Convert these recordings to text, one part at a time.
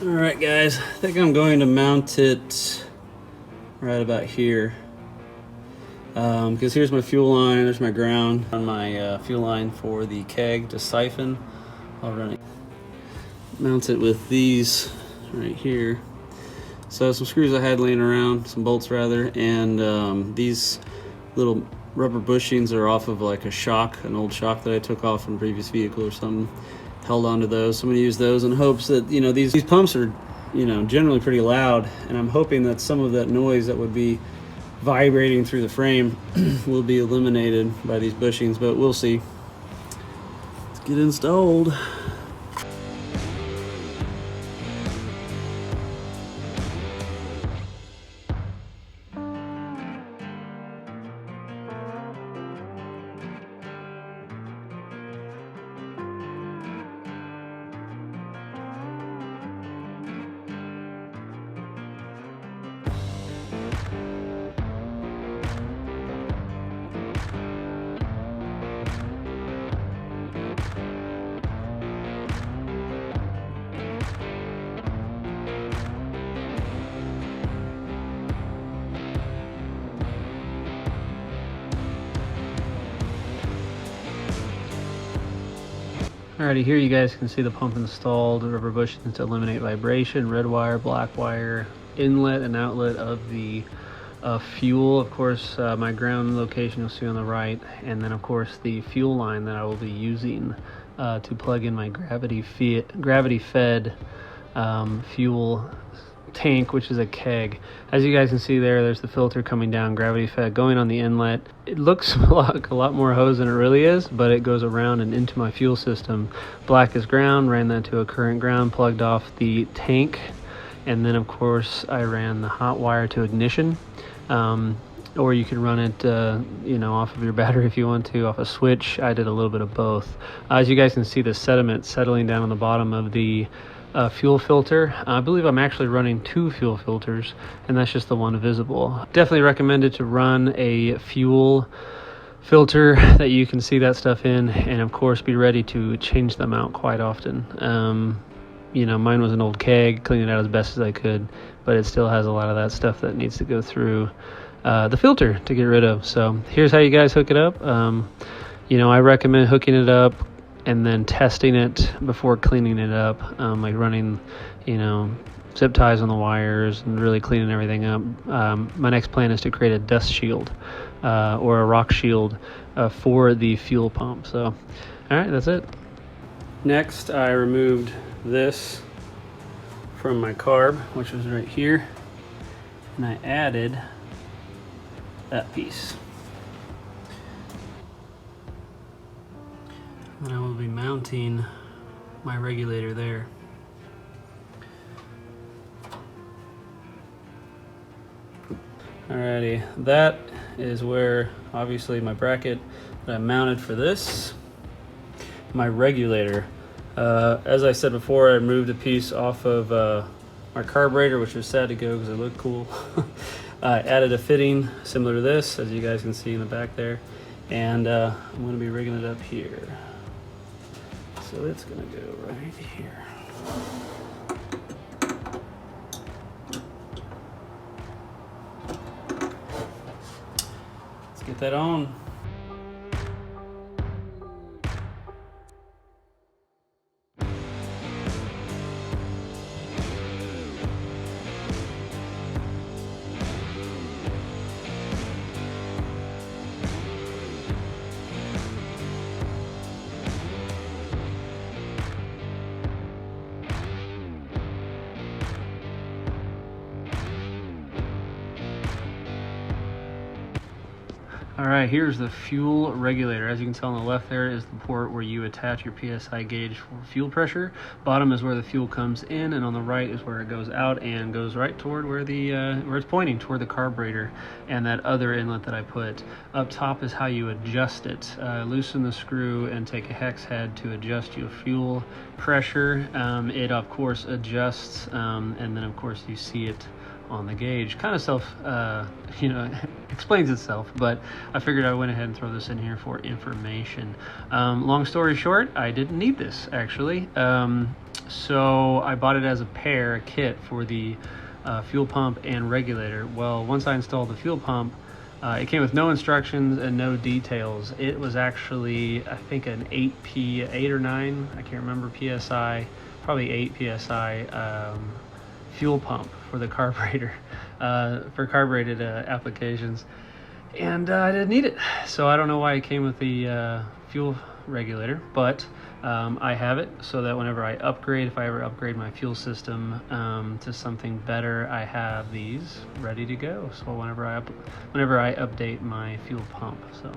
Alright guys, I think I'm going to mount it right about here. Because here's my fuel line, there's my ground, on my fuel line for the keg to siphon. I'll run it. Mount it with these right here. So some screws I had laying around, some bolts rather, and these little rubber bushings are off of like a shock, an old shock that I took off from a previous vehicle or something. Held onto those, so I'm going to use those in hopes that, you know, these pumps are, you know, generally pretty loud, and I'm hoping that some of that noise that would be vibrating through the frame will be eliminated by these bushings, but we'll see. Let's get installed. Alrighty, here you guys can see the pump installed, rubber bushings to eliminate vibration, red wire, black wire, inlet and outlet of the fuel. Of course, my ground location you'll see on the right, and then of course the fuel line that I will be using to plug in my gravity fed fuel tank, which is a keg. As you guys can see there's the filter coming down, gravity fed, going on the inlet. It looks like a lot more hose than it really is, but it goes around and into my fuel system. Black is ground, ran that to a current ground, plugged off the tank, and then of course I ran the hot wire to ignition. Or you can run it you know, off of your battery if you want to, off a switch. I did a little bit of both. As you guys can see, the sediment settling down on the bottom of the fuel filter. I believe I'm actually running 2 fuel filters, and that's just the one visible. Definitely recommended to run a fuel filter that you can see that stuff in, and of course be ready to change them out quite often. You know, mine was an old keg, cleaned it out as best as I could, but it still has a lot of that stuff that needs to go through the filter to get rid of. So here's how you guys hook it up. You know, I recommend hooking it up and then testing it before cleaning it up, like running, you know, zip ties on the wires and really cleaning everything up. My next plan is to create a dust shield or a rock shield for the fuel pump. So, all right, that's it. Next, I removed this from my carb, which was right here, and I added that piece. And I will be mounting my regulator there. Alrighty, that is where obviously my bracket that I mounted for this, my regulator. As I said before, I removed a piece off of my carburetor, which was sad to go because it looked cool. I added a fitting similar to this, as you guys can see in the back there, and I'm going to be rigging it up here. So it's going to go right here. Let's get that on. All right, here's the fuel regulator. As you can tell on the left there is the port where you attach your PSI gauge for fuel pressure. Bottom is where the fuel comes in, and on the right is where it goes out and goes right toward where it's pointing toward the carburetor and that other inlet that I put. Up top is how you adjust it. Loosen the screw and take a hex head to adjust your fuel pressure. It of course adjusts, and then of course you see it on the gauge. Kind of explains itself, but I figured I went ahead and throw this in here for information. Long story short, I didn't need this actually. So I bought it as a kit for the fuel pump and regulator. Well, once I installed the fuel pump, it came with no instructions and no details. It was actually, I think, an 8 or 9, I can't remember, PSI, probably 8 PSI fuel pump for the carburetor, for carbureted applications, and I didn't need it. So I don't know why it came with the fuel regulator, but I have it so that whenever I upgrade, if I ever upgrade my fuel system to something better, I have these ready to go. So whenever I update my fuel pump. So.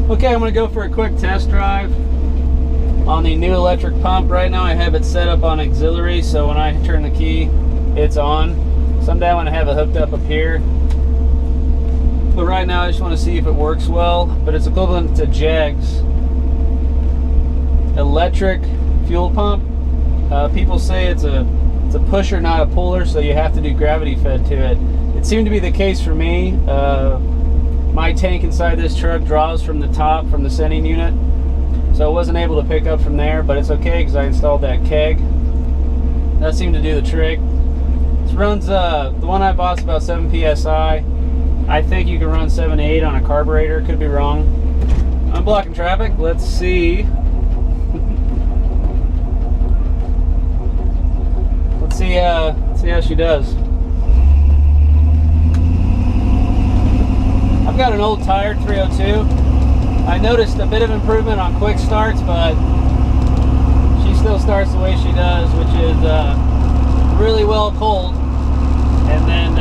Okay, I'm going to go for a quick test drive on the new electric pump. Right now I have it set up on auxiliary, so when I turn the key, it's on. Someday I'm going to have it hooked up here. But right now I just want to see if it works well. But it's equivalent to JAG's electric fuel pump. People say it's a pusher, not a puller, so you have to do gravity fed to it. It seemed to be the case for me. My tank inside this truck draws from the top, from the sending unit, so I wasn't able to pick up from there, but it's okay because I installed that keg. That seemed to do the trick. This runs, the one I bought is about 7 PSI. I think you can run 7 to 8 on a carburetor, could be wrong. I'm blocking traffic, let's see. Let's see how she does. I've got an old tired 302. I noticed a bit of improvement on quick starts, but she still starts the way she does, which is really well cold, and then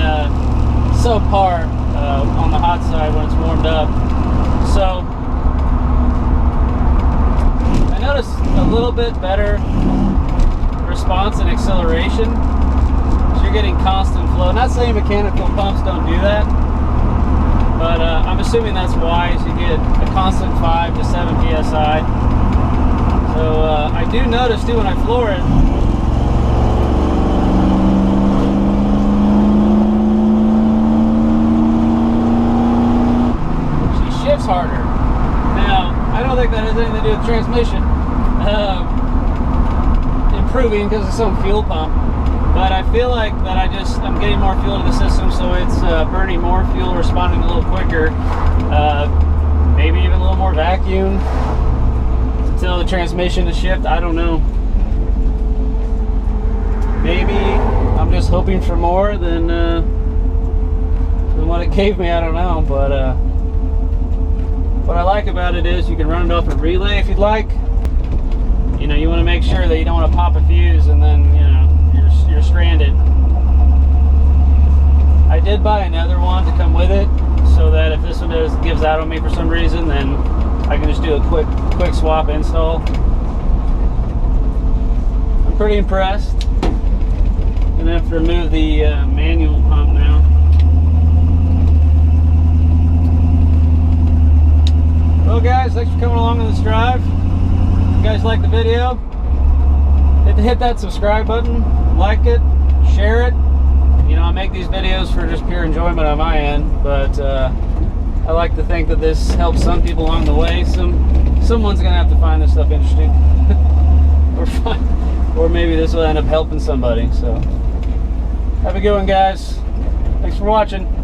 subpar on the hot side when it's warmed up. So I noticed a little bit better response and acceleration. So you're getting constant flow. Not saying mechanical pumps don't do that, but I'm assuming that's why, so you get a constant 5 to 7 PSI. So I do notice too when I floor it, she shifts harder. Now, I don't think that has anything to do with transmission improving because of some fuel pump. But I feel like that I'm getting more fuel to the system, so it's burning more fuel, responding a little quicker, maybe even a little more vacuum until the transmission is shift. I don't know. Maybe I'm just hoping for more than what it gave me. I don't know. But what I like about it is you can run it off a relay if you'd like. You know, you want to make sure that you don't want to pop a fuse and then, you know, you're stranded. I did buy another one to come with it, so that if this one gives out on me for some reason, then I can just do a quick swap install. I'm pretty impressed. Gonna have to remove the manual pump now. Well guys, thanks for coming along on this drive. If you guys like the video, hit that subscribe button, like it, share it. You know, I make these videos for just pure enjoyment on my end, but I like to think that this helps some people along the way. Someone's gonna have to find this stuff interesting, or maybe this will end up helping somebody. So have a good one, guys. Thanks for watching.